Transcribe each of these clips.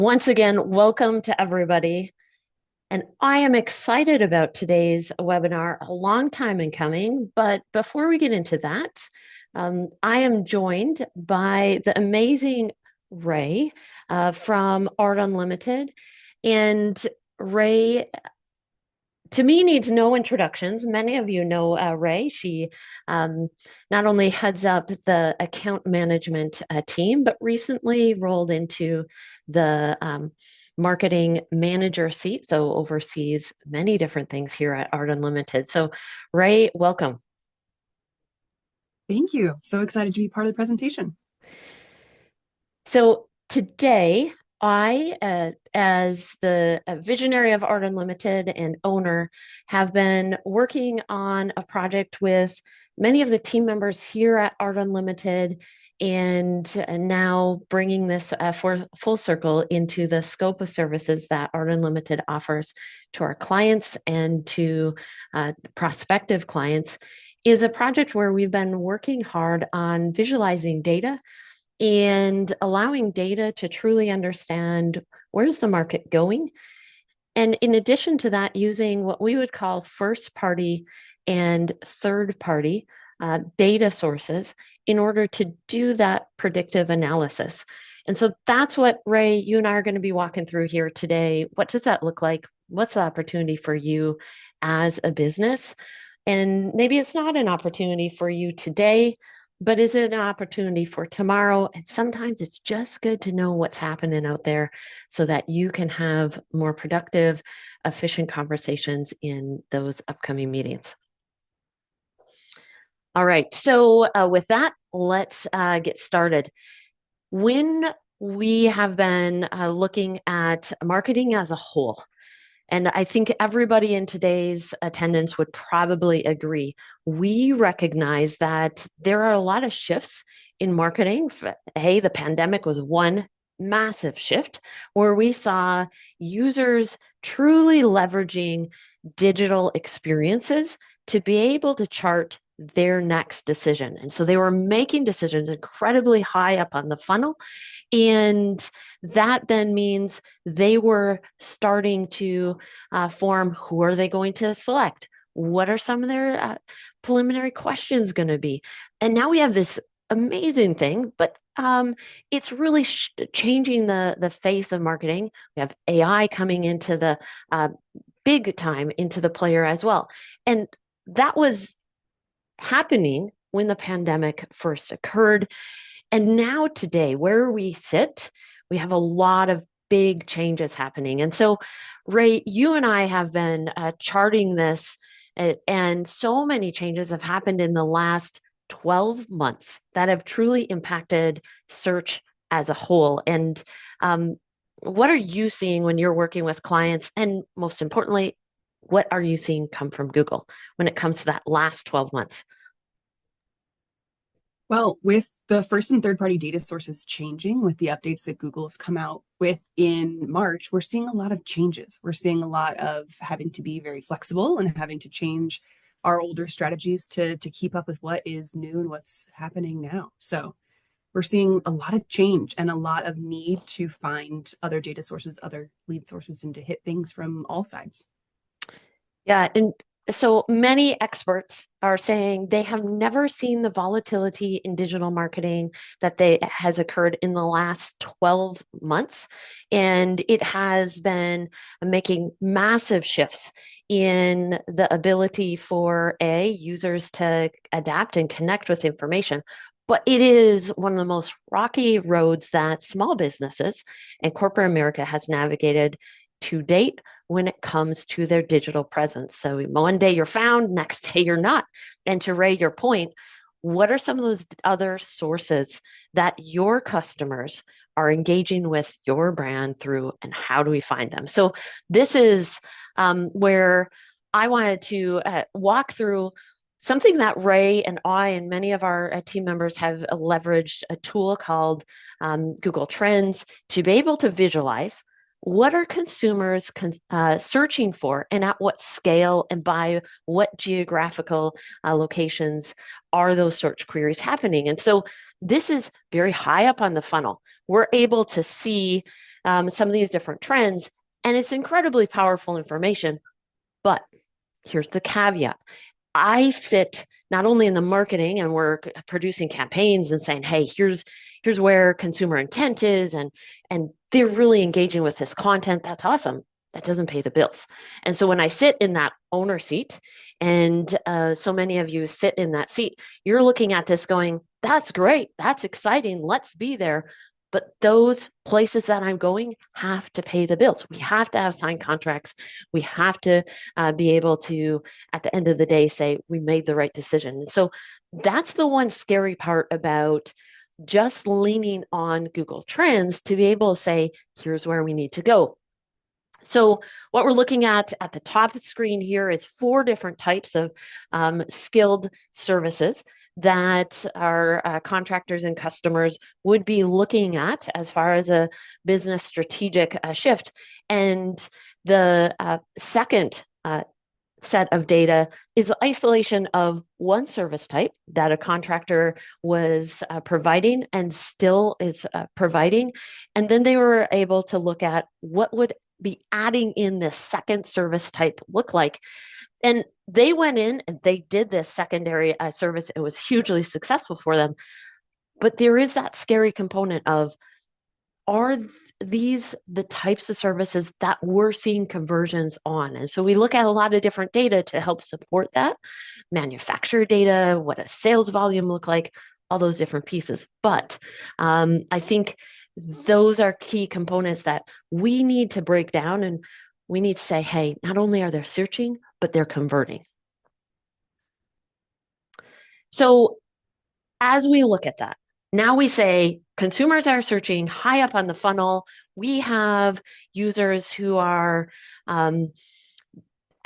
Once again, welcome to everybody. And I am excited about today's webinar, a long time in coming. But before we get into that, I am joined by the amazing Ray from Art Unlimited. And Ray, to me, needs no introductions. Many of you know Ray. She not only heads up the account management team, but recently rolled into the marketing manager seat, so oversees many different things here at Art Unlimited. So, Ray, welcome. Thank you. So excited to be part of the presentation. So today, I, as the visionary of Art Unlimited and owner, have been working on a project with many of the team members here at Art Unlimited, and now bringing this for full circle into the scope of services that Art Unlimited offers to our clients and to prospective clients. Is a project where we've been working hard on visualizing data and allowing data to truly understand where's the market going. And in addition to that, using what we would call first party and third party data sources in order to do that predictive analysis. And so that's what, Ray, you and I are going to be walking through here today. What does that look like? What's the opportunity for you as a business? And maybe it's not an opportunity for you today, but is it an opportunity for tomorrow? And sometimes it's just good to know what's happening out there so that you can have more productive, efficient conversations in those upcoming meetings. All right. So, with that, let's get started. When we have been looking at marketing as a whole, and I think everybody in today's attendance would probably agree. We recognize that there are a lot of shifts in marketing. Hey, the pandemic was one massive shift where we saw users truly leveraging digital experiences to be able to chart their next decision. And so they were making decisions incredibly high up on the funnel. And that then means they were starting to form, who are they going to select? What are some of their preliminary questions going to be? And now we have this amazing thing, but it's really changing the face of marketing. We have AI coming into the big time into the player as well. And that was happening when the pandemic first occurred. And now, today, where we sit, we have a lot of big changes happening. And so, Ray, you and I have been charting this, and so many changes have happened in the last 12 months that have truly impacted search as a whole. And what are you seeing when you're working with clients? And most importantly, what are you seeing come from Google when it comes to that last 12 months? Well, with the first and third party data sources changing with the updates that Google has come out with in March, we're seeing a lot of changes. We're seeing a lot of having to be very flexible and having to change our older strategies to keep up with what is new and what's happening now. So we're seeing a lot of change and a lot of need to find other data sources, other lead sources, and to hit things from all sides. Yeah, and so many experts are saying they have never seen the volatility in digital marketing that they has occurred in the last 12 months. And it has been making massive shifts in the ability for users to adapt and connect with information. But it is one of the most rocky roads that small businesses and corporate America has navigated to date when it comes to their digital presence. So one day you're found, next day you're not. And to Ray, your point, what are some of those other sources that your customers are engaging with your brand through, and how do we find them? So this is where I wanted to walk through something that Ray and I and many of our team members have leveraged, a tool called Google Trends, to be able to visualize what are consumers searching for, and at what scale, and by what geographical locations are those search queries happening. And so this is very high up on the funnel. We're able to see some of these different trends. And it's incredibly powerful information. But here's the caveat. I sit not only in the marketing and we're producing campaigns and saying, hey, here's where consumer intent is, and they're really engaging with this content. That's awesome. That doesn't pay the bills. And so when I sit in that owner seat, and so many of you sit in that seat, you're looking at this going, that's great. That's exciting. Let's be there. But those places that I'm going have to pay the bills. We have to have signed contracts. We have to be able to, at the end of the day, say we made the right decision. So that's the one scary part about just leaning on Google Trends to be able to say, here's where we need to go. So what we're looking at the top of the screen here is 4 different types of skilled services that our contractors and customers would be looking at as far as a business strategic shift. And the second set of data is isolation of one service type that a contractor was providing and still is providing. And then they were able to look at what would be adding in this second service type look like. And they went in and they did this secondary service. It was hugely successful for them. But there is that scary component of, are these the types of services that we're seeing conversions on? And so we look at a lot of different data to help support that, manufacturer data, what a sales volume look like, all those different pieces. But I think those are key components that we need to break down, and we need to say, hey, not only are they searching, but they're converting. So as we look at that, now we say consumers are searching high up on the funnel. We have users who are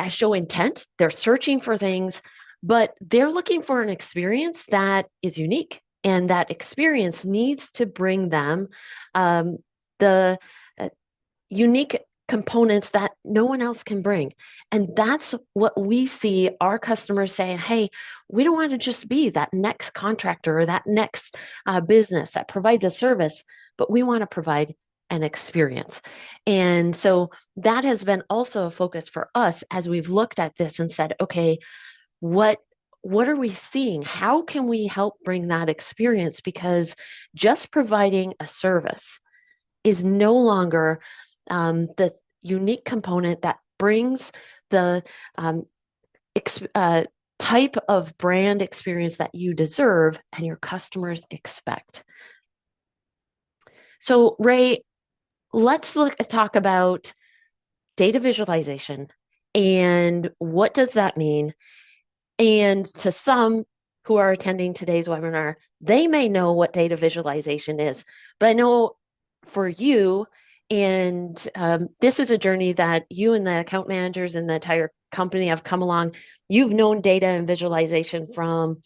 show intent. They're searching for things, but they're looking for an experience that is unique. And that experience needs to bring them the unique components that no one else can bring. And that's what we see our customers saying, hey, we don't want to just be that next contractor or that next business that provides a service, but we want to provide an experience. And so that has been also a focus for us as we've looked at this and said, okay, what are we seeing? How can we help bring that experience? Because just providing a service is no longer the unique component that brings the type of brand experience that you deserve and your customers expect. So, Ray, let's talk about data visualization and what does that mean? And to some who are attending today's webinar, they may know what data visualization is, but I know for you, and this is a journey that you and the account managers and the entire company have come along. You've known data and visualization from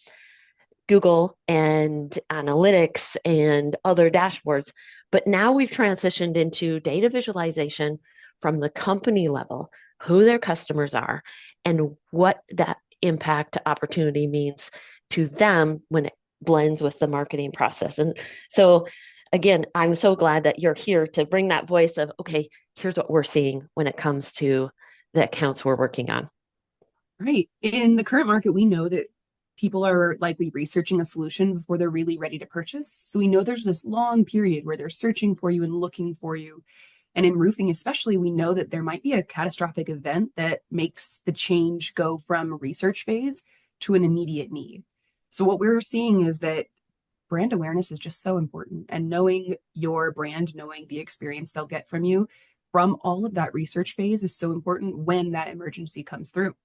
Google and analytics and other dashboards, but now we've transitioned into data visualization from the company level, who their customers are, and what that impact opportunity means to them when it blends with the marketing process. And so again, I'm so glad that you're here to bring that voice of, okay, here's what we're seeing when it comes to the accounts we're working on. Right. In the current market, we know that people are likely researching a solution before they're really ready to purchase. So we know there's this long period where they're searching for you and looking for you. And in roofing, especially, we know that there might be a catastrophic event that makes the change go from a research phase to an immediate need. So what we're seeing is that brand awareness is just so important. And knowing your brand, knowing the experience they'll get from you from all of that research phase is so important when that emergency comes through.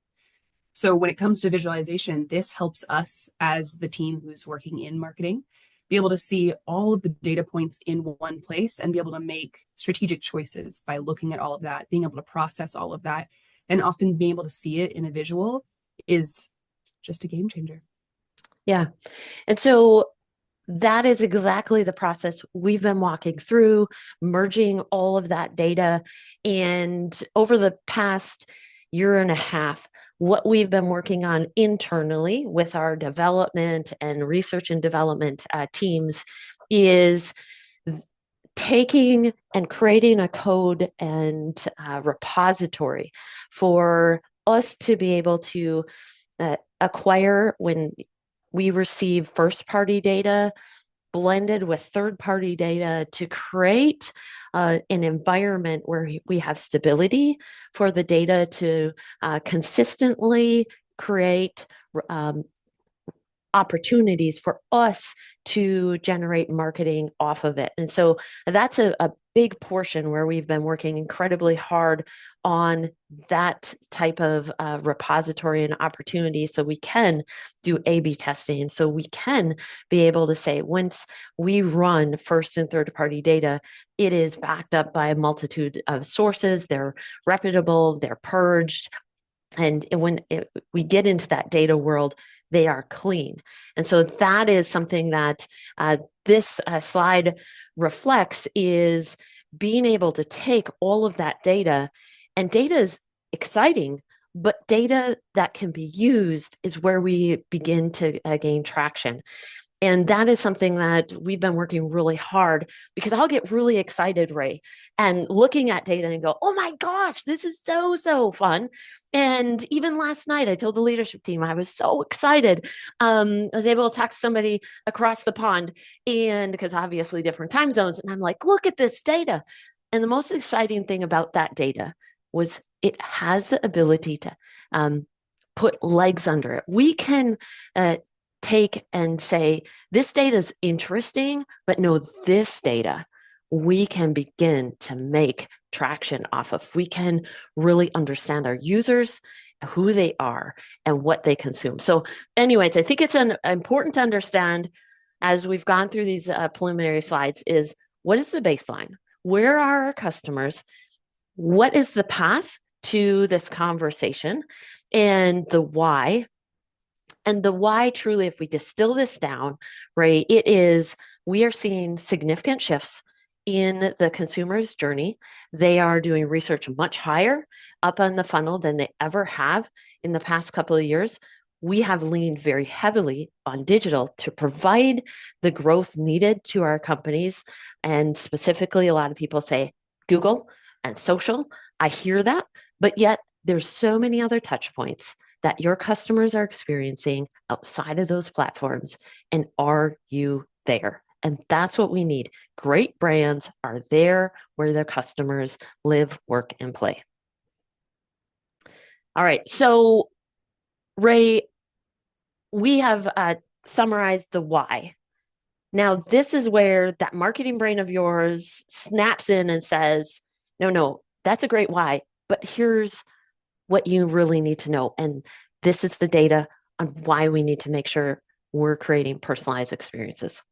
So when it comes to visualization, this helps us as the team who's working in marketing be able to see all of the data points in one place and be able to make strategic choices by looking at all of that, being able to process all of that, and often being able to see it in a visual is just a game changer. Yeah. And so that is exactly the process we've been walking through, merging all of that data. And over the past year and a half, what we've been working on internally with our development and research and development teams is taking and creating a code and repository for us to be able to acquire when we receive first party data blended with third party data to create an environment where we have stability for the data to consistently create um, opportunities for us to generate marketing off of it. And so that's a big portion where we've been working incredibly hard on that type of repository and opportunity so we can do A/B testing, so we can be able to say once we run first and third party data, it is backed up by a multitude of sources. They're reputable, they're purged, and we get into that data world, they are clean. And so that is something that this slide reflects, is being able to take all of that data, and data is exciting, but data that can be used is where we begin to gain traction. And that is something that we've been working really hard, because I'll get really excited, Ray, and looking at data and go, oh my gosh, this is so, so fun. And even last night, I told the leadership team I was so excited. I was able to talk to somebody across the pond, and because obviously different time zones. And I'm like, look at this data. And the most exciting thing about that data was it has the ability to put legs under it. We can take and say, this data is interesting, but no, this data we can begin to make traction off of. We can really understand our users, who they are, and what they consume. So, anyways, I think it's important to understand as we've gone through these preliminary slides is, what is the baseline? Where are our customers? What is the path to this conversation? And the why. And the why, truly, if we distill this down, right, it is we are seeing significant shifts in the consumer's journey. They are doing research much higher up on the funnel than they ever have in the past couple of years. We have leaned very heavily on digital to provide the growth needed to our companies. And specifically, a lot of people say Google and social. I hear that, but yet there's so many other touch points that your customers are experiencing outside of those platforms. And are you there? And that's what we need. Great brands are there where their customers live, work, and play. All right. So, Ray, we have summarized the why. Now, this is where that marketing brain of yours snaps in and says, no, no, that's a great why, but here's what you really need to know. And this is the data on why we need to make sure we're creating personalized experiences.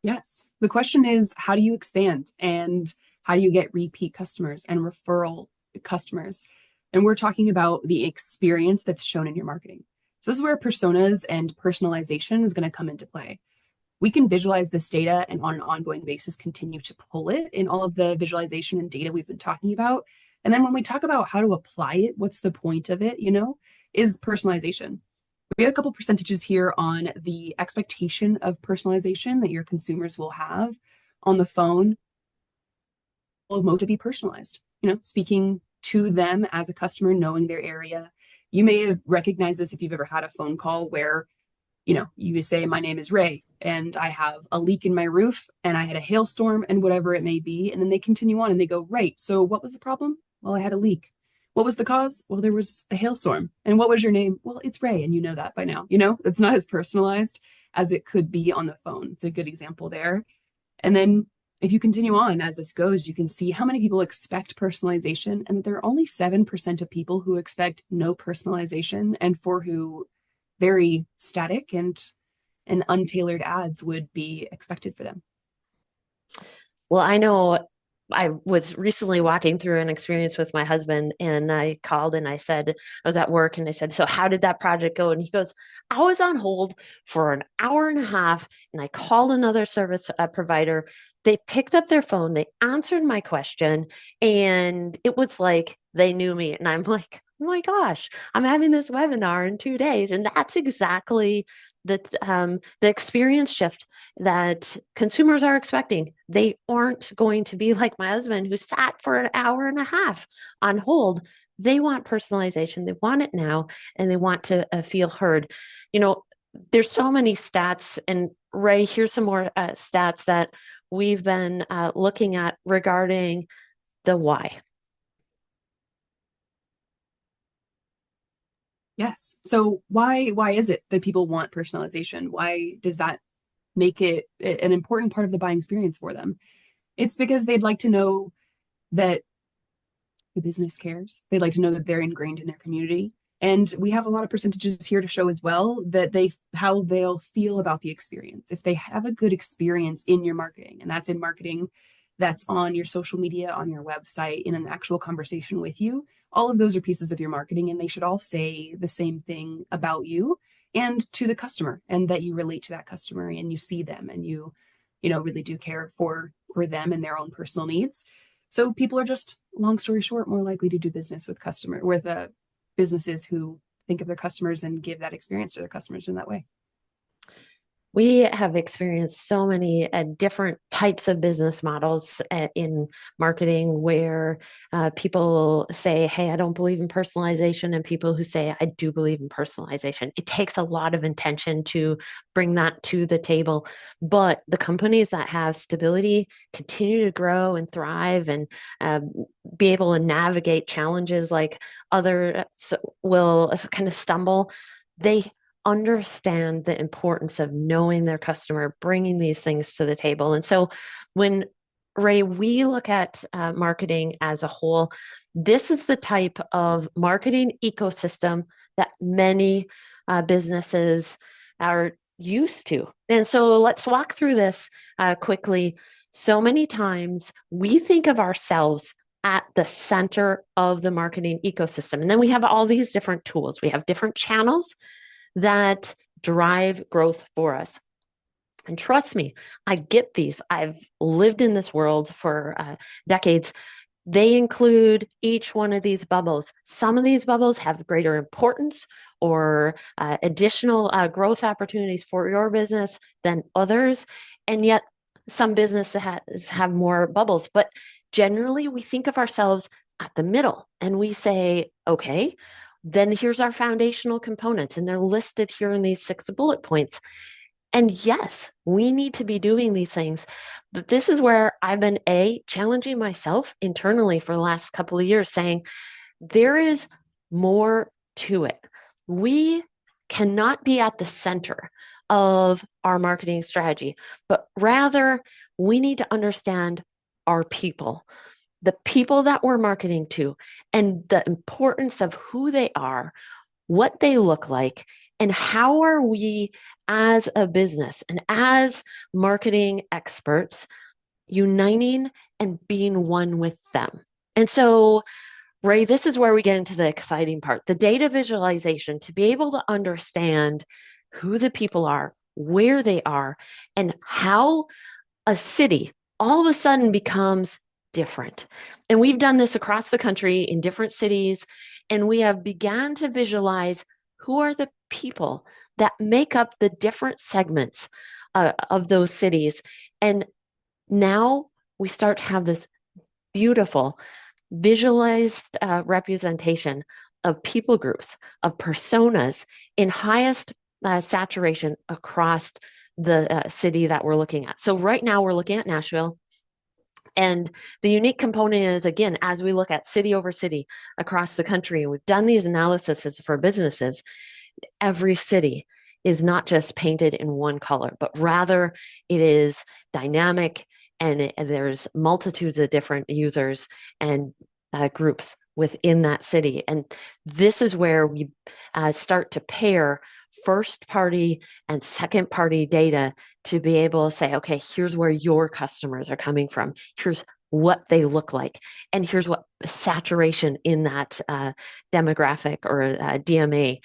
Yes. The question is, how do you expand and how do you get repeat customers and referral customers? And we're talking about the experience that's shown in your marketing. So this is where personas and personalization is going to come into play. We can visualize this data and on an ongoing basis continue to pull it in all of the visualization and data we've been talking about. And then when we talk about how to apply it, what's the point of it, is personalization. We have a couple percentages here on the expectation of personalization that your consumers will have on the phone. Will to be personalized, speaking to them as a customer, knowing their area. You may have recognized this if you've ever had a phone call where you say, my name is Ray and I have a leak in my roof and I had a hailstorm and whatever it may be. And then they continue on and they go, right. So what was the problem? Well, I had a leak. What was the cause? Well, there was a hailstorm. And what was your name? Well, it's Ray. And you know that by now. It's not as personalized as it could be on the phone. It's a good example there. And then if you continue on as this goes, you can see how many people expect personalization and that there are only 7% of people who expect no personalization, and for who very static and untailored ads would be expected for them. Well, I know I was recently walking through an experience with my husband, and I called and I said, I was at work and I said, so how did that project go? And he goes, I was on hold for an hour and a half and I called another service provider. They picked up their phone, they answered my question, and it was like they knew me. And I'm like, oh my gosh, I'm having this webinar in 2 days. And that's exactly the experience shift that consumers are expecting. They aren't going to be like my husband who sat for an hour and a half on hold. They want personalization. They want it now, and they want to feel heard. You know, there's so many stats, and Ray, here's some more stats that we've been looking at regarding the why. Yes. So why is it that people want personalization? Why does that make it an important part of the buying experience for them? It's because they'd like to know that the business cares. They'd like to know that they're ingrained in their community. And we have a lot of percentages here to show as well that they how they'll feel about the experience. If they have a good experience in your marketing, and that's in marketing, that's on your social media, on your website, in an actual conversation with you, all of those are pieces of your marketing, and they should all say the same thing about you and to the customer, and that you relate to that customer and you see them and you really do care for them and their own personal needs. So people are just, long story short, more likely to do business with businesses who think of their customers and give that experience to their customers in that way. We have experienced so many different types of business models in marketing where people say, hey, I don't believe in personalization, and people who say, I do believe in personalization. It takes a lot of intention to bring that to the table. But the companies that have stability continue to grow and thrive and be able to navigate challenges like others will kind of stumble. They understand the importance of knowing their customer, bringing these things to the table. And so when Ray, we look at marketing as a whole, this is the type of marketing ecosystem that many businesses are used to. And so let's walk through this quickly. So many times we think of ourselves at the center of the marketing ecosystem. And then we have all these different tools. We have different channels that drive growth for us. And trust me, I get these. I've lived in this world for decades. They include each one of these bubbles. Some of these bubbles have greater importance or additional growth opportunities for your business than others. And yet, some businesses have more bubbles. But generally, we think of ourselves at the middle and we say, okay, then here's our foundational components, and they're listed here in these 6 bullet points. And yes, we need to be doing these things. But this is where I've been challenging myself internally for the last couple of years, saying there is more to it. We cannot be at the center of our marketing strategy, but rather we need to understand our people, the people that we're marketing to, and the importance of who they are, what they look like, and how are we as a business and as marketing experts uniting and being one with them. And so, Ray, this is where we get into the exciting part, the data visualization, to be able to understand who the people are, where they are, and how a city all of a sudden becomes different. And we've done this across the country in different cities, and we have began to visualize who are the people that make up the different segments of those cities. And now we start to have this beautiful visualized representation of people groups, of personas in highest saturation across the city that we're looking at. So right now we're looking at Nashville. And the unique component is, again, as we look at city over city across the country, and we've done these analyses for businesses, every city is not just painted in one color, but rather it is dynamic, and there's multitudes of different users and groups within that city. And this is where we start to pair first party and second party data to be able to say, okay, here's where your customers are coming from. Here's what they look like. And here's what saturation in that demographic or DMA,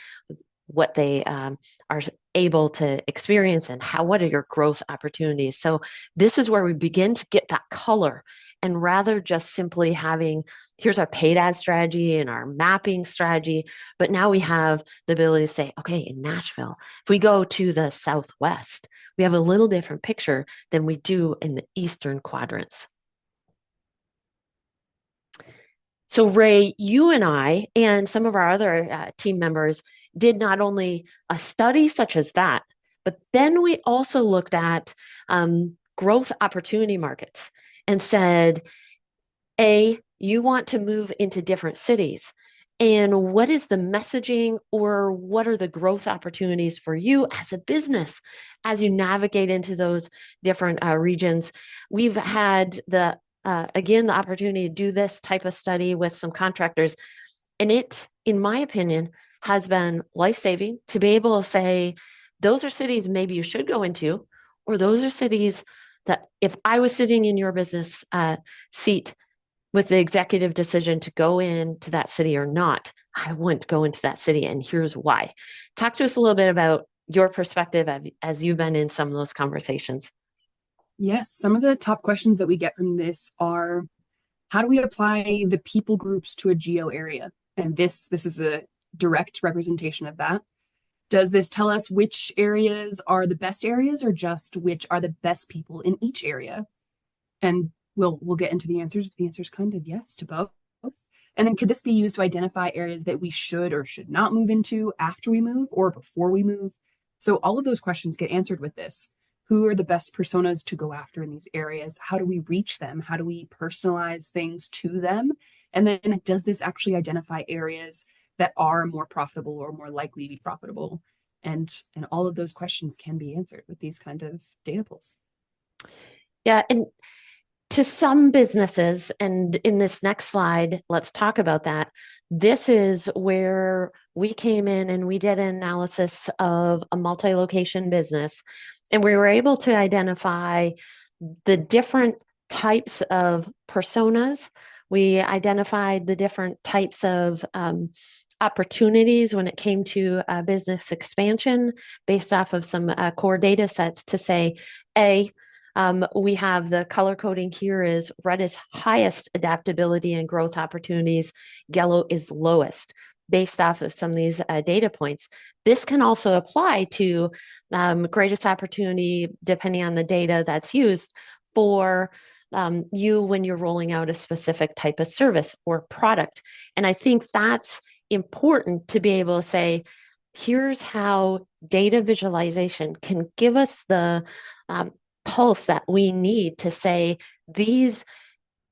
what they are able to experience, and what are your growth opportunities. So this is where we begin to get that color And rather just simply having, here's our paid ad strategy and our mapping strategy, but now we have the ability to say, okay, in Nashville, if we go to the Southwest, we have a little different picture than we do in the Eastern quadrants. So, Ray, you and I and some of our other team members did not only a study such as that, but then we also looked at growth opportunity markets and said, you want to move into different cities. And what is the messaging or what are the growth opportunities for you as a business as you navigate into those different regions? We've had again, the opportunity to do this type of study with some contractors. And it, in my opinion, has been life-saving to be able to say, those are cities maybe you should go into, or those are cities that if I was sitting in your business seat with the executive decision to go into that city or not, I wouldn't go into that city. And here's why. Talk to us a little bit about your perspective as you've been in some of those conversations. Yes, some of the top questions that we get from this are, how do we apply the people groups to a geo area? And this is a direct representation of that. Does this tell us which areas are the best areas or just which are the best people in each area? And we'll get into the answers. The answer is kind of yes to both. And then could this be used to identify areas that we should or should not move into after we move or before we move? So all of those questions get answered with this. Who are the best personas to go after in these areas? How do we reach them? How do we personalize things to them? And then does this actually identify areas that are more profitable or more likely to be profitable? And all of those questions can be answered with these kind of data pulls. Yeah. And to some businesses, and in this next slide, let's talk about that. This is where we came in and we did an analysis of a multi-location business, and we were able to identify the different types of personas. We identified the different types of opportunities when it came to business expansion based off of some core data sets to say, we have the color coding here is red is highest adaptability and growth opportunities, yellow is lowest based off of some of these data points. This can also apply to greatest opportunity, depending on the data that's used for you when you're rolling out a specific type of service or product. And I think that's important to be able to say, here's how data visualization can give us the pulse that we need to say these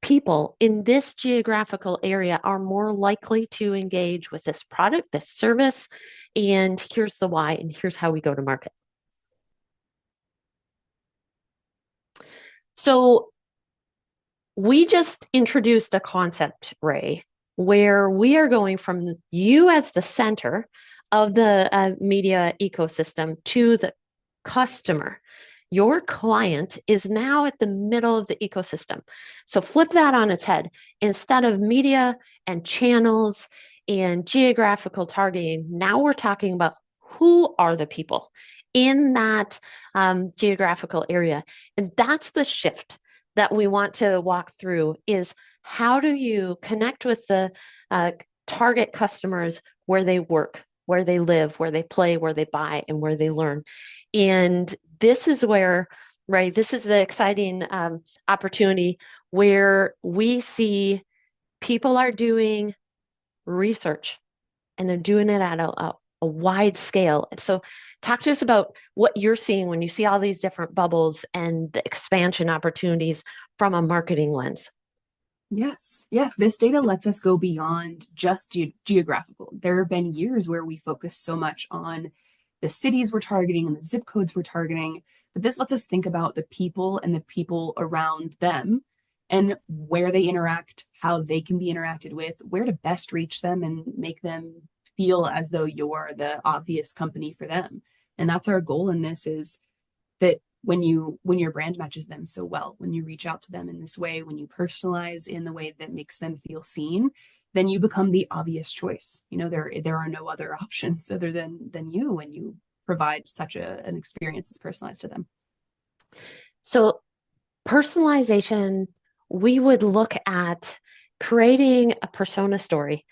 people in this geographical area are more likely to engage with this product, this service, and here's the why, and here's how we go to market. So we just introduced a concept, Ray, where we are going from you as the center of the media ecosystem to the customer. Your client is now at the middle of the ecosystem. So flip that on its head. Instead of media and channels and geographical targeting, now we're talking about who are the people in that geographical area. And that's the shift that we want to walk through is how do you connect with the target customers where they work, where they live, where they play, where they buy, and where they learn. And this is where, right, this is the exciting opportunity where we see people are doing research and they're doing it at a wide scale. And so talk to us about what you're seeing when you see all these different bubbles and the expansion opportunities from a marketing lens. Yes. Yeah. This data lets us go beyond just geographical. There have been years where we focus so much on the cities we're targeting and the zip codes we're targeting, but this lets us think about the people and the people around them and where they interact, how they can be interacted with, where to best reach them and make them feel as though you're the obvious company for them. And that's our goal in this is that when your brand matches them so well, when you reach out to them in this way, when you personalize in the way that makes them feel seen, then you become the obvious choice. You know, there are no other options other than you when you provide such an experience that's personalized to them. So personalization we would look at creating a persona story.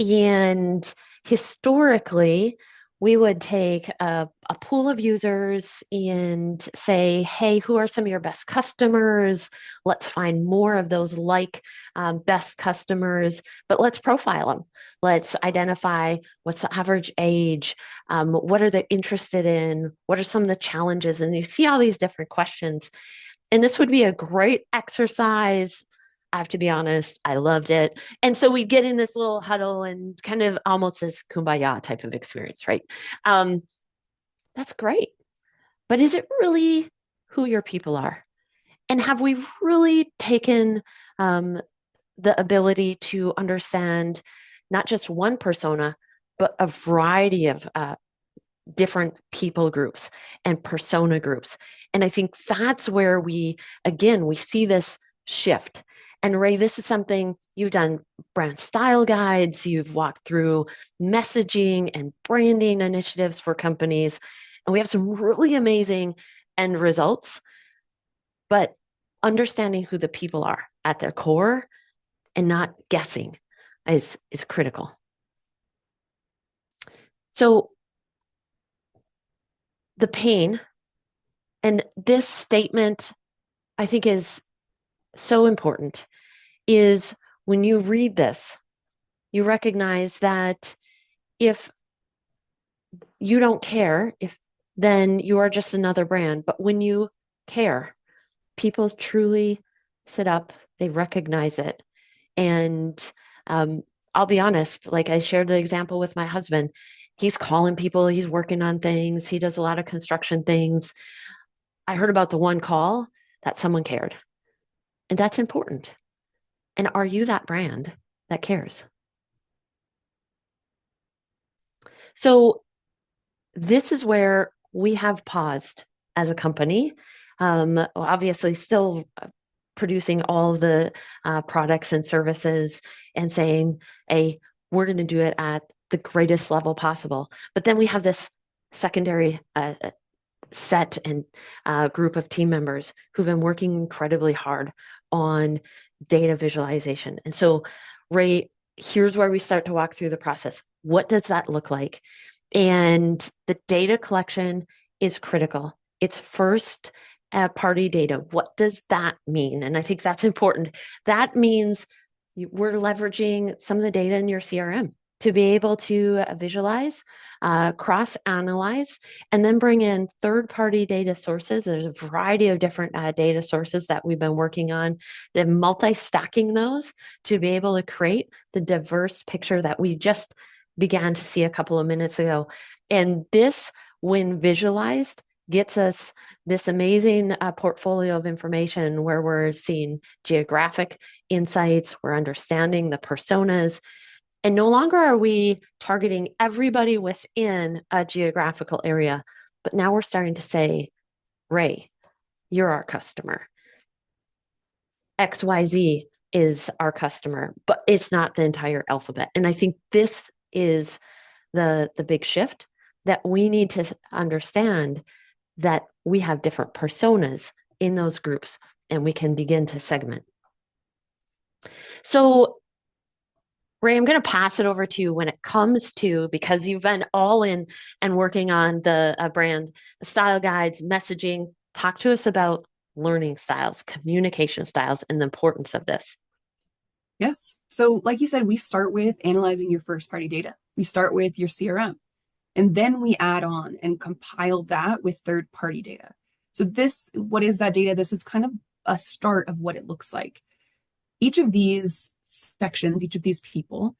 And historically, we would take a pool of users and say, hey, who are some of your best customers? Let's find more of those best customers, but let's profile them. Let's identify what's the average age, what are they interested in, what are some of the challenges? And you see all these different questions. And this would be a great exercise. I have to be honest, I loved it. And so we get in this little huddle and kind of almost this kumbaya type of experience, right? Um, that's great. But is it really who your people are? And have we really taken um, the ability to understand not just one persona, but a variety of different people groups and persona groups? And I think that's where again, we see this shift. And Ray, this is something you've done brand style guides, you've walked through messaging and branding initiatives for companies, and we have some really amazing end results. But understanding who the people are at their core and not guessing is critical. So the pain, and this statement I think is so important, is when you read this, you recognize that if you don't care, if then you are just another brand. But when you care, people truly sit up, they recognize it. And um, I'll be honest, like I shared the example with my husband. He's calling people, he's working on things, he does a lot of construction things. I heard about the one call that someone cared, and that's important. And are you that brand that cares? So, this is where we have paused as a company. Obviously, still producing all the products and services and saying, hey, we're going to do it at the greatest level possible. But then we have this secondary set and group of team members who've been working incredibly hard on data visualization. And so, Ray, here's where we start to walk through the process. What does that look like? And the data collection is critical. It's first party data. What does that mean? And I think that's important. That means we're leveraging some of the data in your CRM to be able to visualize, cross analyze, and then bring in third party data sources. There's a variety of different data sources that we've been working on, then multi stacking those to be able to create the diverse picture that we just began to see a couple of minutes ago. And this, when visualized, gets us this amazing portfolio of information where we're seeing geographic insights, we're understanding the personas, and no longer are we targeting everybody within a geographical area, but now we're starting to say, Ray, you're our customer. XYZ is our customer, but it's not the entire alphabet. And I think this is the big shift, that we need to understand that we have different personas in those groups and we can begin to segment. So, Ray, I'm going to pass it over to you when it comes to, because you've been all in and working on the brand style guides, messaging. Talk to us about learning styles, communication styles, and the importance of this. Yes. So, like you said, we start with analyzing your first party data. We start with your CRM, and then we add on and compile that with third party data. So, what is that data? This is kind of a start of what it looks like. Each of these sections, each of these people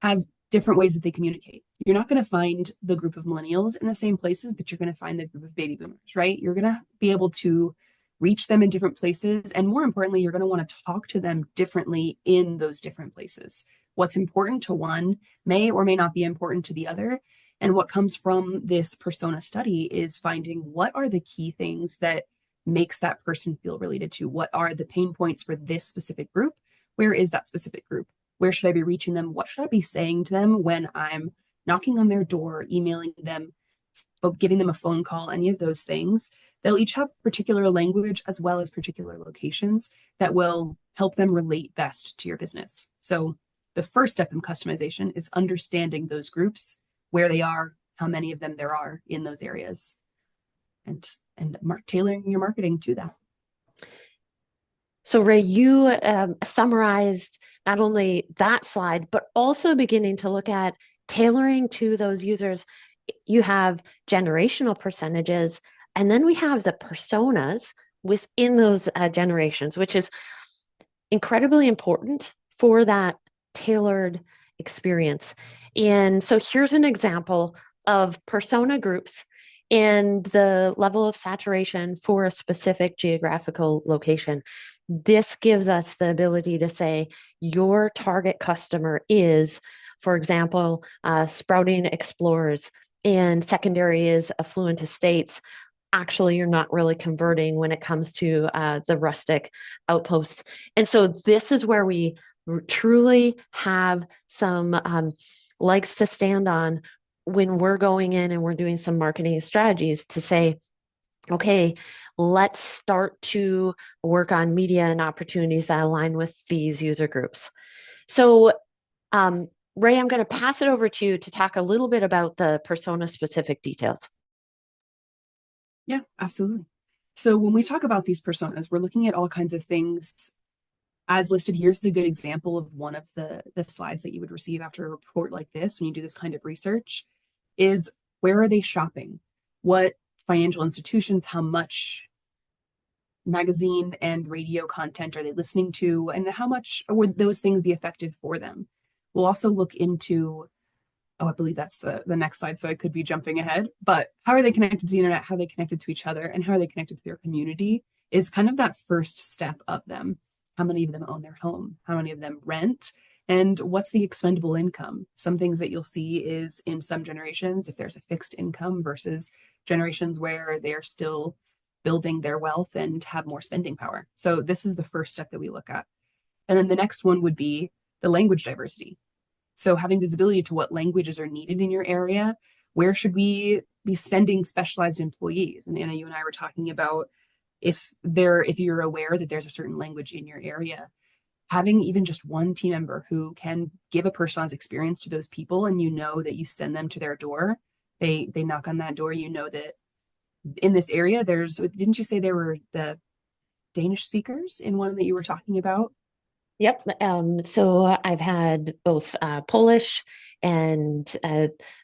have different ways that they communicate. You're not going to find the group of millennials in the same places, but you're going to find the group of baby boomers, right? You're going to be able to reach them in different places. And more importantly, you're going to want to talk to them differently in those different places. What's important to one may or may not be important to the other. And what comes from this persona study is finding what are the key things that makes that person feel related to. What are the pain points for this specific group? Where is that specific group? Where should I be reaching them? What should I be saying to them when I'm knocking on their door, emailing them, giving them a phone call, any of those things? They'll each have particular language as well as particular locations that will help them relate best to your business. So the first step in customization is understanding those groups, where they are, how many of them there are in those areas, and tailoring your marketing to that. So, Ray, you summarized not only that slide, but also beginning to look at tailoring to those users. You have generational percentages, and then we have the personas within those generations, which is incredibly important for that tailored experience. And so here's an example of persona groups and the level of saturation for a specific geographical location. This gives us the ability to say your target customer is, for example, sprouting explorers, and secondary is affluent estates. Actually, you're not really converting when it comes to the rustic outposts. And so this is where we truly have some legs to stand on when we're going in and we're doing some marketing strategies to say, okay, let's start to work on media and opportunities that align with these user groups. So, Ray, I'm going to pass it over to you to talk a little bit about the persona specific details. Yeah, absolutely. So when we talk about these personas, we're looking at all kinds of things as listed here. This is a good example of one of the slides that you would receive after a report like this when you do this kind of research is, where are they shopping? What financial institutions, how much magazine and radio content are they listening to, and how much would those things be effective for them? We'll also look into, oh, I believe that's the next slide, so I could be jumping ahead, but how are they connected to the internet, how are they connected to each other, and how are they connected to their community is kind of that first step of them. How many of them own their home? How many of them rent? And what's the expendable income? Some things that you'll see is in some generations, if there's a fixed income versus generations where they're still building their wealth and have more spending power. So this is the first step that we look at. And then the next one would be the language diversity. So having visibility to what languages are needed in your area, where should we be sending specialized employees? And Anna, you and I were talking about if you're aware that there's a certain language in your area, having even just one team member who can give a personalized experience to those people, and you know that you send them to their door, they knock on that door, you know that in this area didn't you say there were the Danish speakers in one that you were talking about? Yep. So I've had both Polish and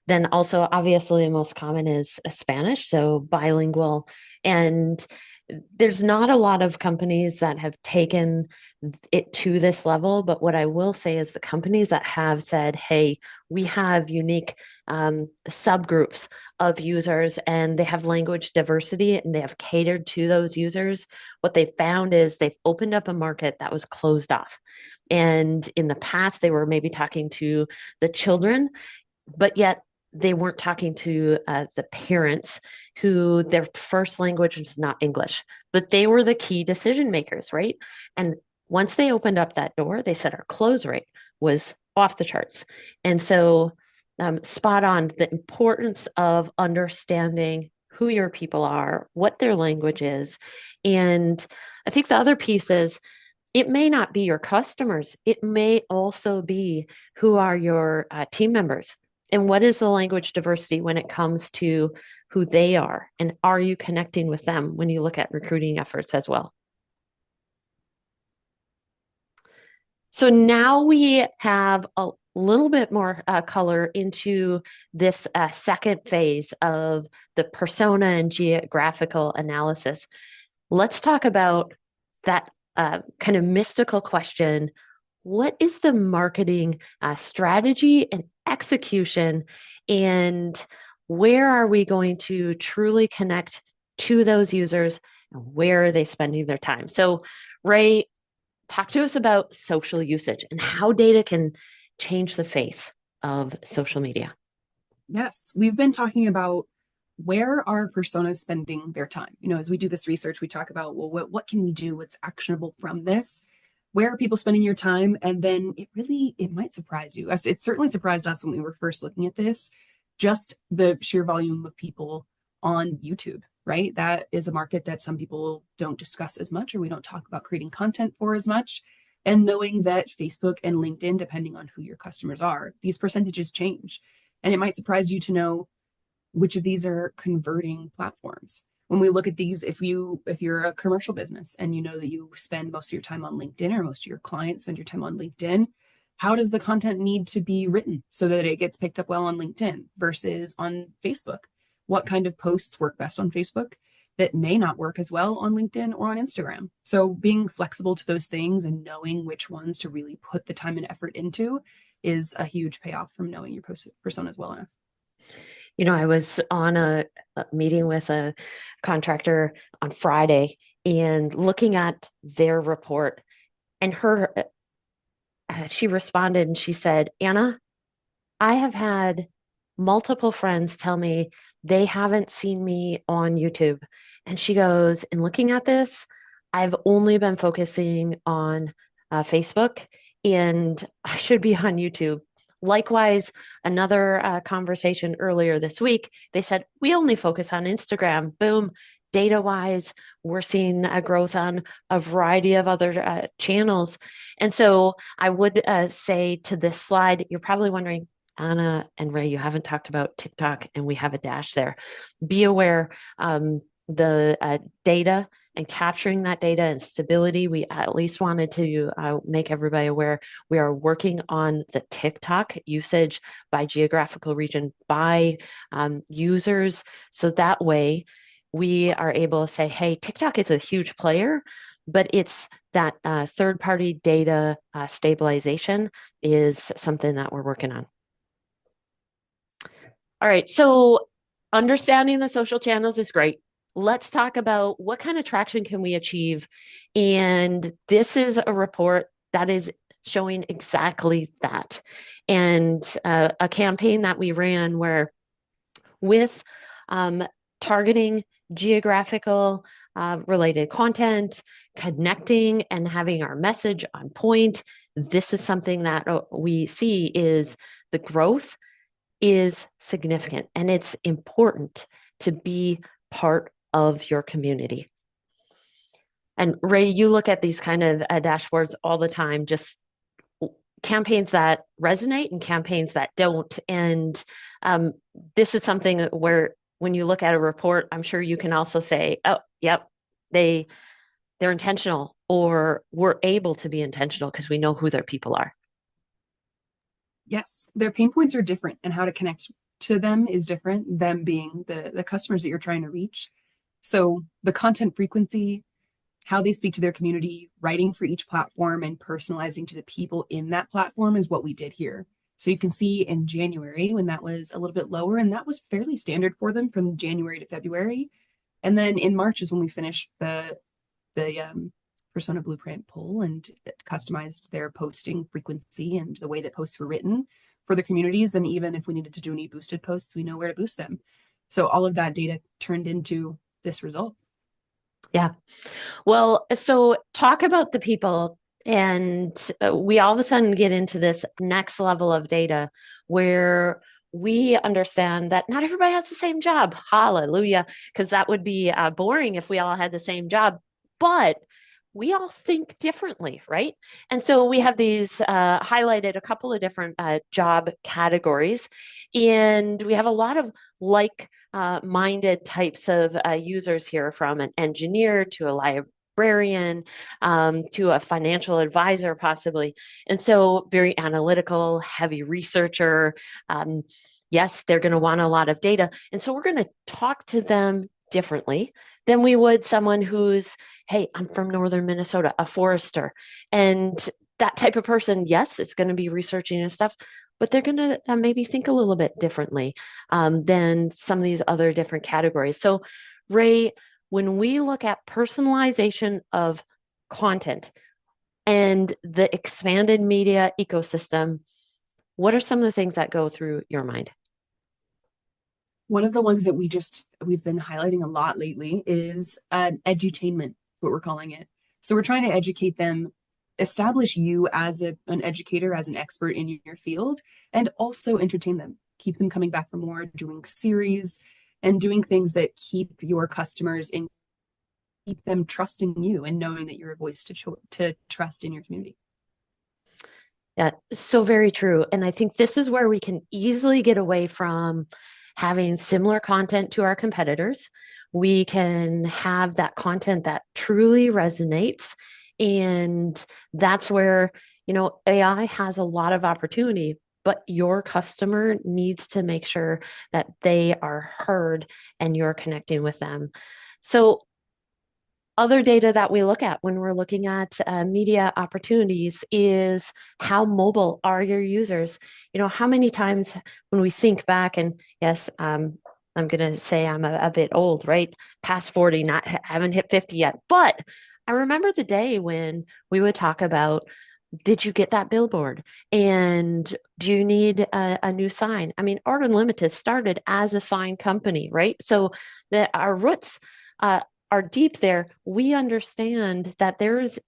then also obviously the most common is Spanish, so bilingual. And there's not a lot of companies that have taken it to this level, but what I will say is the companies that have said, hey, we have unique subgroups of users and they have language diversity and they have catered to those users, what they found is they've opened up a market that was closed off. And in the past, they were maybe talking to the children, but yet they weren't talking to the parents who their first language was not English, but they were the key decision makers, right? And once they opened up that door, they said our close rate was off the charts. And so, spot on the importance of understanding who your people are, what their language is. And I think the other piece is it may not be your customers, it may also be who are your team members. And what is the language diversity when it comes to who they are? And are you connecting with them when you look at recruiting efforts as well? So now we have a little bit more color into this second phase of the persona and geographical analysis. Let's talk about that kind of mystical question. What is the marketing strategy and execution? And where are we going to truly connect to those users? And where are they spending their time? So, Ray, talk to us about social usage and how data can change the face of social media. Yes, we've been talking about where are personas spending their time. As we do this research, we talk about, well, what can we do? What's actionable from this? Where are people spending your time? And then it might surprise you. It certainly surprised us when we were first looking at this, just the sheer volume of people on YouTube, right? That is a market that some people don't discuss as much, or we don't talk about creating content for as much. And knowing that Facebook and LinkedIn, depending on who your customers are, these percentages change. And it might surprise you to know which of these are converting platforms. When we look at these, if you're a commercial business and you know that you spend most of your time on LinkedIn, or most of your clients spend your time on LinkedIn, how does the content need to be written so that it gets picked up well on LinkedIn versus on Facebook? What kind of posts work best on Facebook that may not work as well on LinkedIn or on Instagram? So being flexible to those things and knowing which ones to really put the time and effort into is a huge payoff from knowing your personas well enough. I was on a meeting with a contractor on Friday and looking at their report, and she responded and she said, Anna, I have had multiple friends tell me they haven't seen me on YouTube. And she goes, in looking at this, I've only been focusing on Facebook, and I should be on YouTube. Likewise, another conversation earlier this week, they said, we only focus on Instagram. Boom. Data wise, we're seeing a growth on a variety of other channels. And so I would say to this slide, you're probably wondering, Anna and Ray, you haven't talked about TikTok, and we have a dash there. Be aware, the data and capturing that data and stability. We at least wanted to make everybody aware we are working on the TikTok usage by geographical region, by users. So that way we are able to say, hey, TikTok is a huge player, but it's that third party data stabilization is something that we're working on. All right, so understanding the social channels is great. Let's talk about what kind of traction can we achieve. And this is a report that is showing exactly that. And a campaign that we ran where with targeting geographical related content, connecting and having our message on point, this is something that we see is the growth is significant, and it's important to be part of your community. And Ray, you look at these kind of dashboards all the time, just campaigns that resonate and campaigns that don't. And this is something where when you look at a report, I'm sure you can also say, oh, yep, they're intentional, or we're able to be intentional because we know who their people are. Yes, their pain points are different, and how to connect to them is different, them being the customers that you're trying to reach. So the content frequency, how they speak to their community, writing for each platform and personalizing to the people in that platform is what we did here. So you can see in January when that was a little bit lower, and that was fairly standard for them from January to February. And then in March is when we finished the persona blueprint poll and customized their posting frequency and the way that posts were written for the communities. And even if we needed to do any boosted posts, we know where to boost them. So all of that data turned into this result. Yeah. Well, so talk about the people, and we all of a sudden get into this next level of data where we understand that not everybody has the same job. Hallelujah. Because that would be boring if we all had the same job. But we all think differently, right? And so we have these highlighted a couple of different job categories, and we have a lot of like-minded types of users here, from an engineer to a librarian to a financial advisor, possibly. And so, very analytical, heavy researcher. Yes, they're going to want a lot of data. And so, we're going to talk to them differently than we would someone who's, hey, I'm from northern Minnesota, a forester. And that type of person, yes, it's going to be researching and stuff, but they're going to maybe think a little bit differently than some of these other different categories. So, Ray, when we look at personalization of content and the expanded media ecosystem, what are some of the things that go through your mind? One of the ones that we've been highlighting a lot lately is edutainment, what we're calling it. So we're trying to educate them, establish you as an educator, as an expert in your field, and also entertain them, keep them coming back for more, doing series and doing things that keep your customers in, keep them trusting you and knowing that you're a voice to trust in your community. Yeah, so very true. And I think this is where we can easily get away from having similar content to our competitors. We can have that content that truly resonates. And that's where, AI has a lot of opportunity, but your customer needs to make sure that they are heard and you're connecting with them. So other data that we look at when we're looking at media opportunities is how mobile are your users? How many times when we think back, and yes, I'm going to say I'm a bit old, right? Past 40, not haven't hit 50 yet. But I remember the day when we would talk about, did you get that billboard? And do you need a new sign? I mean, Art Unlimited started as a sign company, right? So our roots uh, are deep there. We understand that there's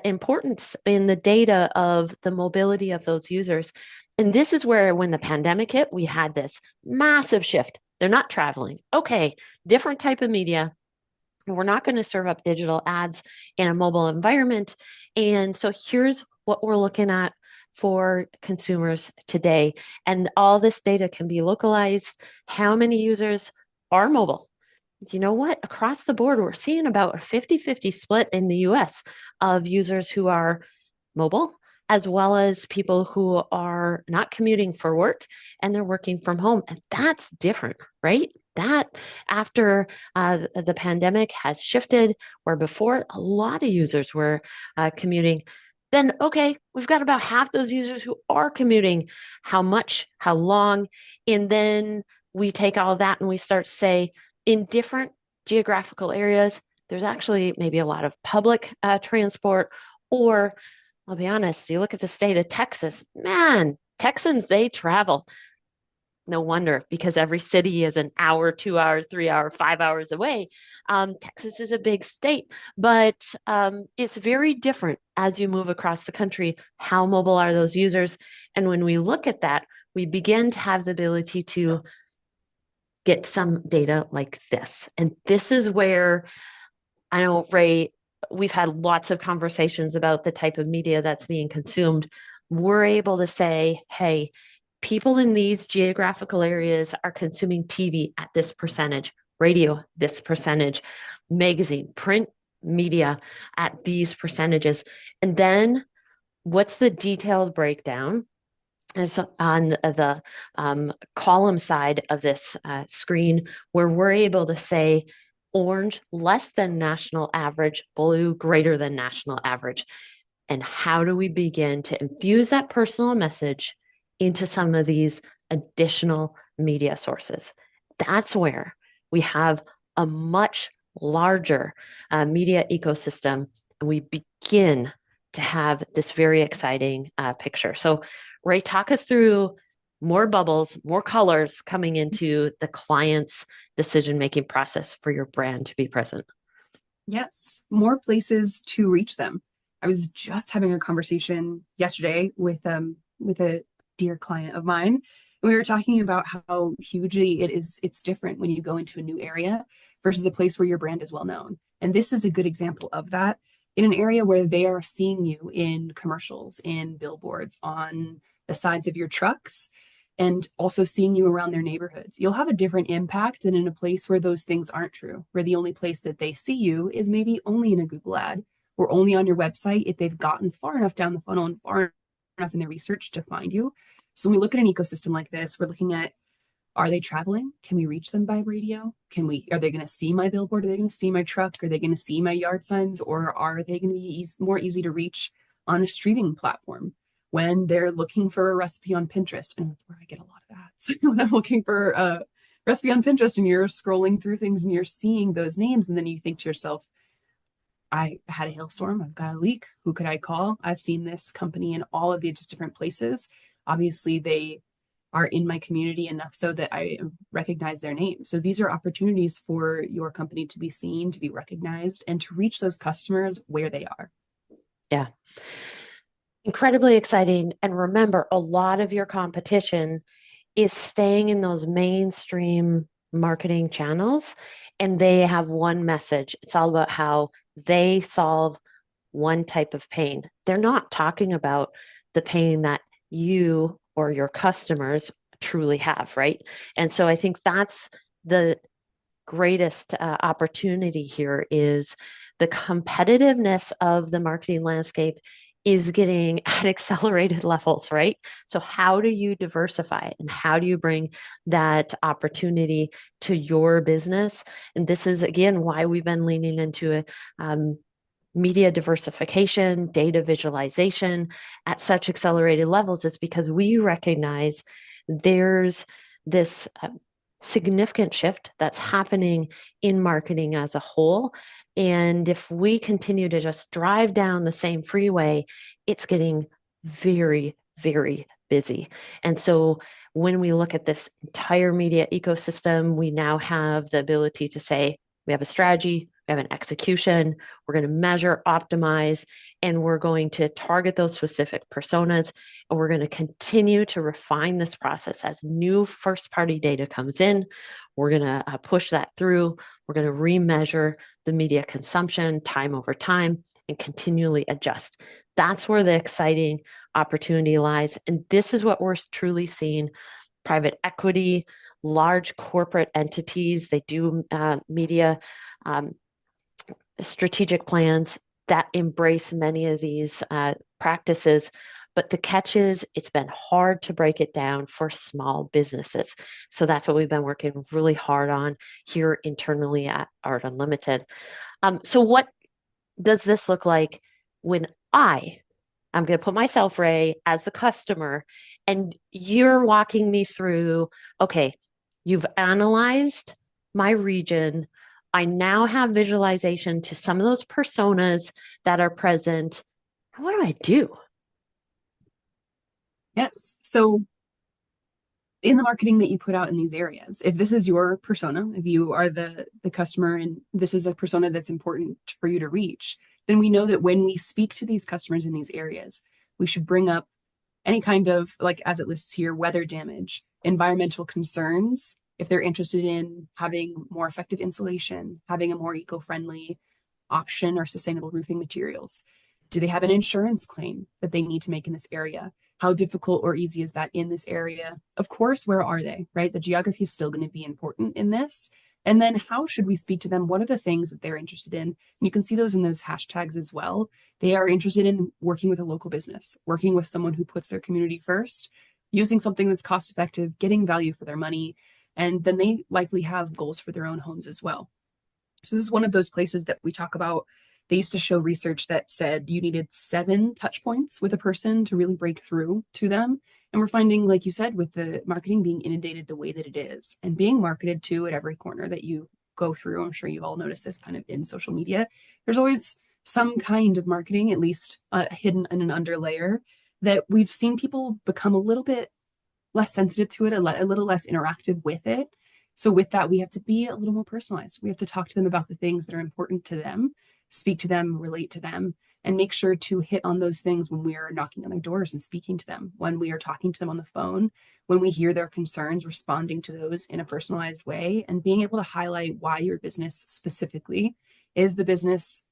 importance in the data of the mobility of those users. And this is where, when the pandemic hit, we had this massive shift. They're not traveling. Okay, different type of media. We're not going to serve up digital ads in a mobile environment. And so here's what we're looking at for consumers today. And all this data can be localized. How many users are mobile? You know what? Across the board, we're seeing about a 50-50 split in the US of users who are mobile, as well as people who are not commuting for work and they're working from home. And that's different, right? That after the pandemic has shifted, where before a lot of users were commuting, then okay, we've got about half those users who are commuting. How much, how long? And then we take all of that and we start to say, in different geographical areas, there's actually maybe a lot of public transport, or I'll be honest, you look at the state of Texas, man, Texans, they travel. No wonder, because every city is an hour, 2 hours, 3 hour, 5 hours away. Texas is a big state, but it's very different as you move across the country. How mobile are those users? And when we look at that, we begin to have the ability to get some data like this. And this is where I know, Ray, we've had lots of conversations about the type of media that's being consumed. We're able to say, hey, people in these geographical areas are consuming TV at this percentage, radio, this percentage, magazine, print media at these percentages. And then what's the detailed breakdown? Is on the column side of this screen, where we're able to say orange less than national average, blue greater than national average. And how do we begin to infuse that personal message into some of these additional media sources? That's where we have a much larger media ecosystem, and we begin to have this very exciting picture. So, Ray, talk us through more bubbles, more colors coming into the client's decision making process for your brand to be present. Yes, more places to reach them. I was just having a conversation yesterday with a dear client of mine, and we were talking about how hugely it's different when you go into a new area versus a place where your brand is well known. And this is a good example of that, in an area where they are seeing you in commercials, in billboards, on the sides of your trucks, and also seeing you around their neighborhoods. You'll have a different impact than in a place where those things aren't true, where the only place that they see you is maybe only in a Google ad or only on your website if they've gotten far enough down the funnel and far enough in their research to find you. So when we look at an ecosystem like this, we're looking at, are they traveling? Can we reach them by radio? Are they going to see my billboard? Are they going to see my truck? Are they going to see my yard signs? Or are they going to be more easy to reach on a streaming platform when they're looking for a recipe on Pinterest? And that's where I get a lot of ads. When I'm looking for a recipe on Pinterest and you're scrolling through things and you're seeing those names, and then you think to yourself, I had a hailstorm, I've got a leak, who could I call? I've seen this company in all of these different places. Obviously, they are in my community enough so that I recognize their name. So these are opportunities for your company to be seen, to be recognized, and to reach those customers where they are. Yeah. Incredibly exciting. And remember, a lot of your competition is staying in those mainstream marketing channels, and they have one message. It's all about how they solve one type of pain. They're not talking about the pain that you or your customers truly have, right? And so I think that's the greatest opportunity here is the competitiveness of the marketing landscape is getting at accelerated levels, right? So how do you diversify and how do you bring that opportunity to your business? And this is again why we've been leaning into a media diversification, data visualization at such accelerated levels is because we recognize there's this significant shift that's happening in marketing as a whole. And if we continue to just drive down the same freeway, it's getting very, very busy. And so when we look at this entire media ecosystem, we now have the ability to say, we have a strategy, we have an execution, we're going to measure, optimize, and we're going to target those specific personas. And we're going to continue to refine this process as new first party data comes in. We're going to push that through. We're going to remeasure the media consumption time over time and continually adjust. That's where the exciting opportunity lies. And this is what we're truly seeing private equity, large corporate entities, they do media um, strategic plans that embrace many of these practices. But the catch is, it's been hard to break it down for small businesses. So that's what we've been working really hard on here internally at Art Unlimited. So, what does this look like when I'm going to put myself, Ray, as the customer, and you're walking me through, okay, you've analyzed my region. I now have visualization to some of those personas that are present. What do I do? Yes. So in the marketing that you put out in these areas, if this is your persona, if you are the customer and this is a persona that's important for you to reach, then we know that when we speak to these customers in these areas, we should bring up any kind of, like as it lists here, weather damage, environmental concerns, if they're interested in having more effective insulation, having a more eco-friendly option or sustainable roofing materials. Do they have an insurance claim that they need to make in this area? How difficult or easy is that in this area? Of course, where are they, right? The geography is still going to be important in this. And then how should we speak to them? What are the things that they're interested in? And you can see those in those hashtags as well. They are interested in working with a local business, working with someone who puts their community first, using something that's cost effective, getting value for their money. And then they likely have goals for their own homes as well. So this is one of those places that we talk about. They used to show research that said you needed 7 touch points with a person to really break through to them. And we're finding, like you said, with the marketing being inundated the way that it is and being marketed to at every corner that you go through. I'm sure you've all noticed this kind of in social media. There's always some kind of marketing, at least hidden in an underlayer, that we've seen people become a little bit less sensitive to it, a little less interactive with it. So with that, we have to be a little more personalized. We have to talk to them about the things that are important to them, speak to them, relate to them, and make sure to hit on those things when we are knocking on their doors and speaking to them, when we are talking to them on the phone, when we hear their concerns, responding to those in a personalized way, and being able to highlight why your business specifically is the business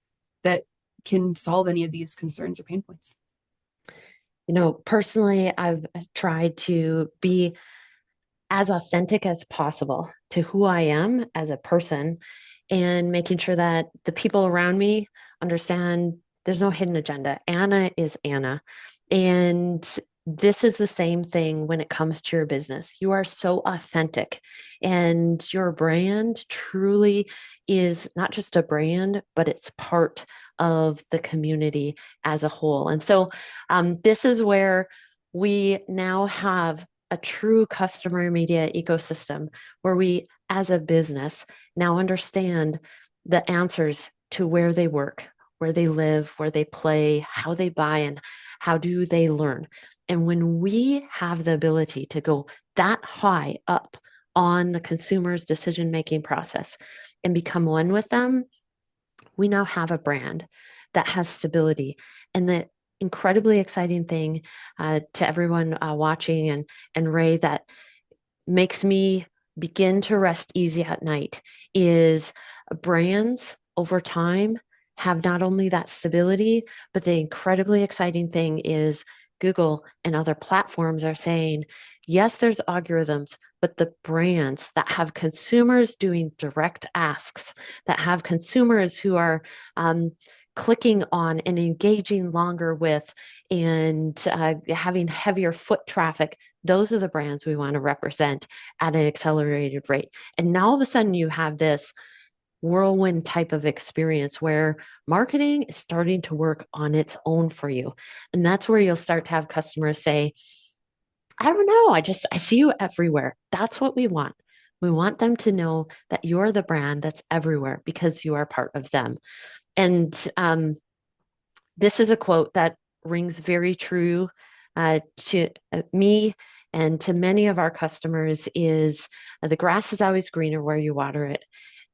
that can solve any of these concerns or pain points. Personally, I've tried to be as authentic as possible to who I am as a person and making sure that the people around me understand there's no hidden agenda. Anna is Anna. And this is the same thing when it comes to your business. You are so authentic, and your brand truly is not just a brand, but it's part of the community as a whole. And so, this is where we now have a true customer media ecosystem where we, as a business, now understand the answers to where they work, where they live, where they play, how they buy, and how do they learn. And when we have the ability to go that high up on the consumer's decision making process and become one with them, we now have a brand that has stability. And the incredibly exciting thing to everyone watching and Ray that makes me begin to rest easy at night is brands over time have not only that stability, but the incredibly exciting thing is Google and other platforms are saying, yes, there's algorithms, but the brands that have consumers doing direct asks, that have consumers who are clicking on and engaging longer with and having heavier foot traffic, those are the brands we want to represent at an accelerated rate. And now all of a sudden you have this whirlwind type of experience where marketing is starting to work on its own for you. And that's where you'll start to have customers say, I don't know, I see you everywhere. That's what we want. We want them to know that you're the brand that's everywhere because you are part of them. And this is a quote that rings very true to me and to many of our customers is the grass is always greener where you water it.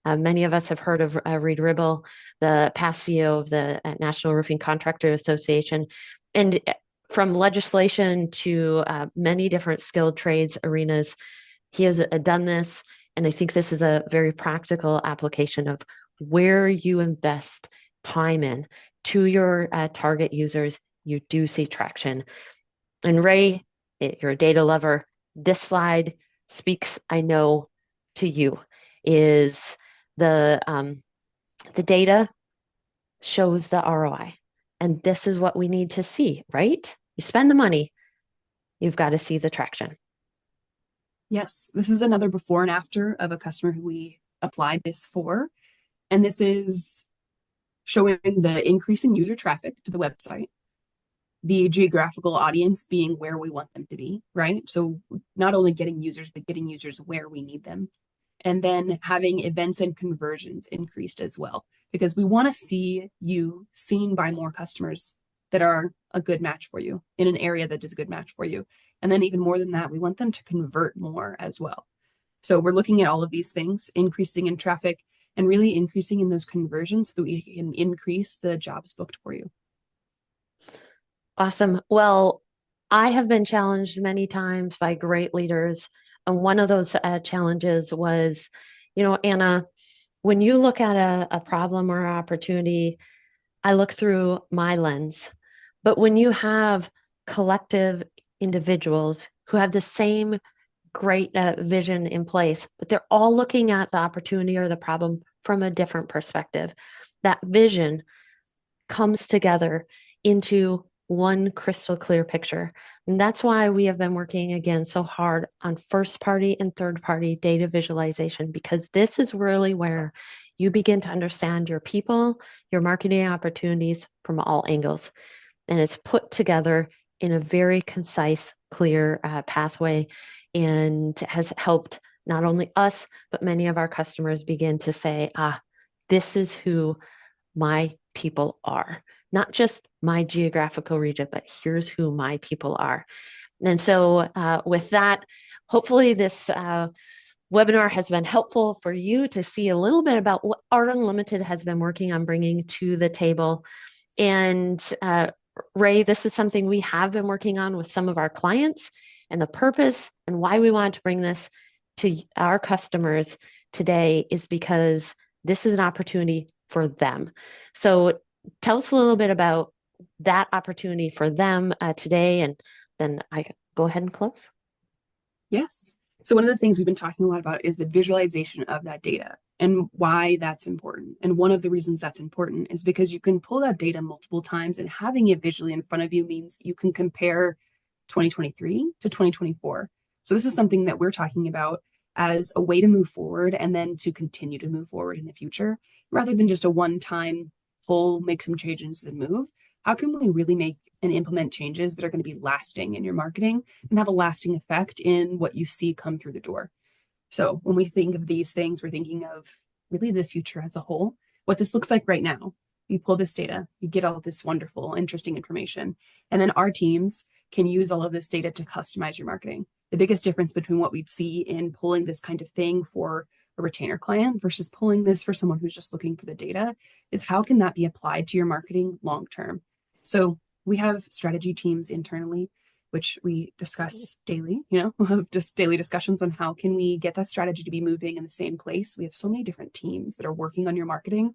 Many of us have heard of Reed Ribble, the past CEO of the National Roofing Contractor Association. And from legislation to many different skilled trades arenas, he has done this. And I think this is a very practical application of where you invest time in to your target users, you do see traction. And Ray, you're a data lover. This slide speaks, I know, to you. Is the data shows the ROI, and this is what we need to see, right? You spend the money, you've got to see the traction. Yes, this is another before and after of a customer who we applied this for. And this is showing the increase in user traffic to the website, the geographical audience being where we want them to be, right? So not only getting users, but getting users where we need them. And then having events and conversions increased as well, because we want to see you seen by more customers that are a good match for you in an area that is a good match for you. And then even more than that, we want them to convert more as well. So we're looking at all of these things, increasing in traffic and really increasing in those conversions so that we can increase the jobs booked for you. Awesome. Well, I have been challenged many times by great leaders. And one of those challenges was, Anna, when you look at a problem or an opportunity, I look through my lens. But when you have collective individuals who have the same great vision in place, but they're all looking at the opportunity or the problem from a different perspective, that vision comes together into one crystal clear picture. And that's why we have been working again so hard on first party and third party data visualization, because this is really where you begin to understand your people, your marketing opportunities from all angles. And it's put together in a very concise, clear pathway and has helped not only us, but many of our customers begin to say, this is who my people are, not just my geographical region, but here's who my people are. And so, with that, hopefully, this webinar has been helpful for you to see a little bit about what Art Unlimited has been working on bringing to the table. And Ray, this is something we have been working on with some of our clients, and the purpose and why we want to bring this to our customers today is because this is an opportunity for them. So tell us a little bit about that opportunity for them today, and then I go ahead and close. Yes. So one of the things we've been talking a lot about is the visualization of that data and why that's important. And one of the reasons that's important is because you can pull that data multiple times, and having it visually in front of you means you can compare 2023 to 2024. So this is something that we're talking about as a way to move forward and then to continue to move forward in the future, rather than just a one-time pull, make some changes and move. How can we really make and implement changes that are going to be lasting in your marketing and have a lasting effect in what you see come through the door? So when we think of these things, we're thinking of really the future as a whole, what this looks like right now. You pull this data, you get all of this wonderful, interesting information, and then our teams can use all of this data to customize your marketing. The biggest difference between what we'd see in pulling this kind of thing for a retainer client versus pulling this for someone who's just looking for the data is how can that be applied to your marketing long term? So we have strategy teams internally, which we discuss daily, we'll have just daily discussions on how can we get that strategy to be moving in the same place. We have so many different teams that are working on your marketing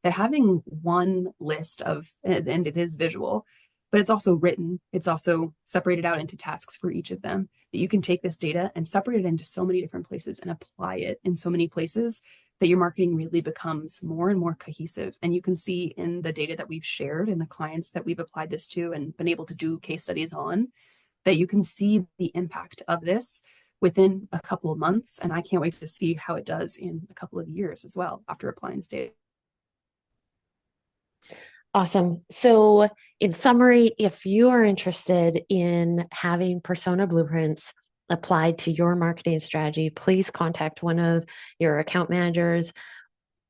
that having one list of, and it is visual, but it's also written. It's also separated out into tasks for each of them that you can take this data and separate it into so many different places and apply it in so many places that your marketing really becomes more and more cohesive. And you can see in the data that we've shared and the clients that we've applied this to and been able to do case studies on, that you can see the impact of this within a couple of months. And I can't wait to see how it does in a couple of years as well after applying this data. Awesome. So, in summary, if you are interested in having persona blueprints applied to your marketing strategy, please contact one of your account managers.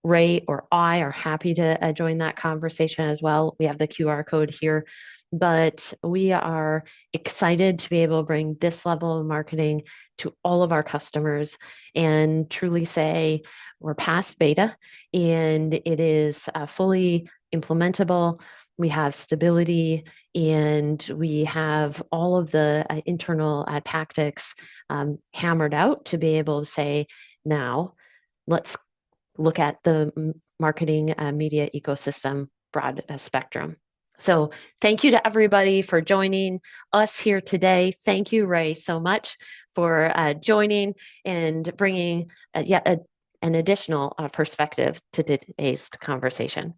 Ray or I are happy to join that conversation as well. We have the QR code here, but we are excited to be able to bring this level of marketing to all of our customers and truly say we're past beta and it is fully implementable. We have stability and we have all of the internal tactics hammered out to be able to say, now let's look at the marketing media ecosystem broad spectrum. So thank you to everybody for joining us here today. Thank you, Ray, so much for joining and bringing yet an additional perspective to today's conversation.